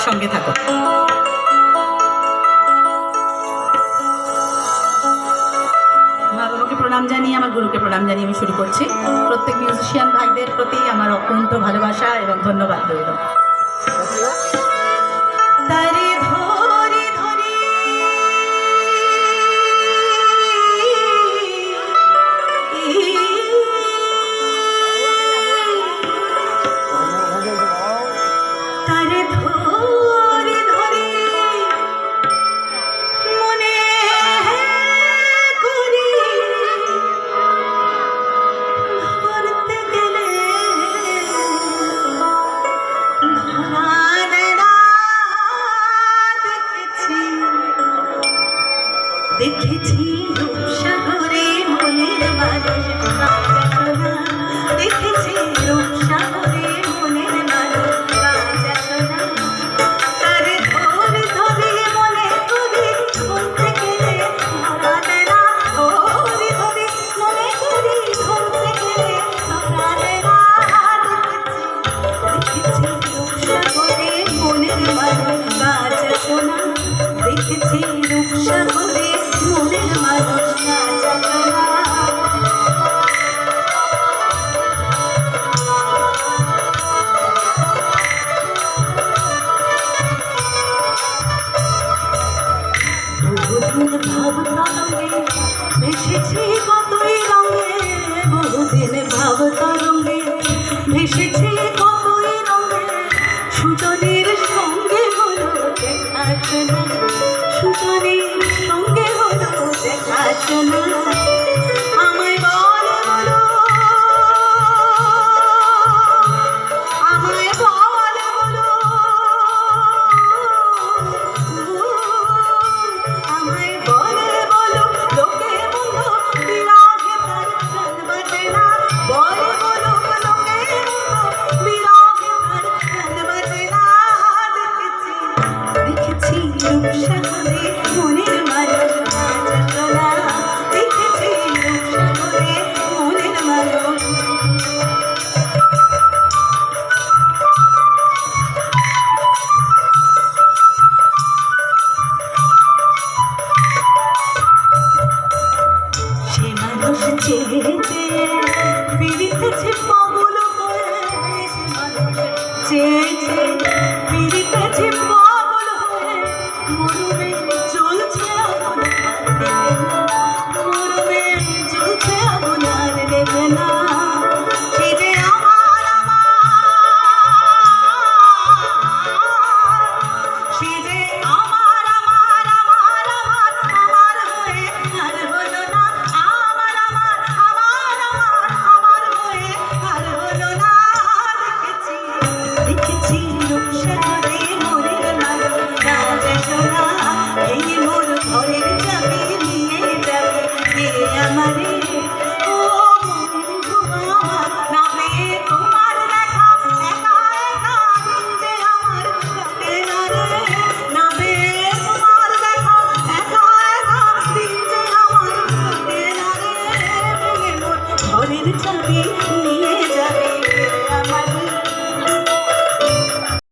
সঙ্গে থাকো। মা বাবাকে প্রণাম জানিয়ে, আমার গুরুকে প্রণাম জানিয়ে আমি শুরু করছি। প্রত্যেক মিউজিশিয়ান ভাইদের প্রতি আমার অকুণ্ঠ ভালোবাসা এবং ধন্যবাদ রইল। দেখেছি রূপসাগরে মনের মানুষ বাজাশোনা, দেখেছি রূপসাগরে মনের মানুষ বাজাশোনা। তারে ধরে ধরে মনে করি ধরতে গেলে ধরাবে না, ধরে ধরে মনে করি ধরতে গেলে ধরাবে না। দেখেছি রূপসাগরে মনের মানুষ বাজাশোনা, দেখেছি রূপসাগরে মনের মানুষ বাজাশোনা। বহুদিন ভাবতরঙ্গে ভেসেছি কতই রঙে, বহুদিন ভাবতরঙ্গে ভেসেছি কতই রঙে। সুজনের সঙ্গে হলো দেখাশোনা, সুজনের সঙ্গে হলো দেখাশোনা।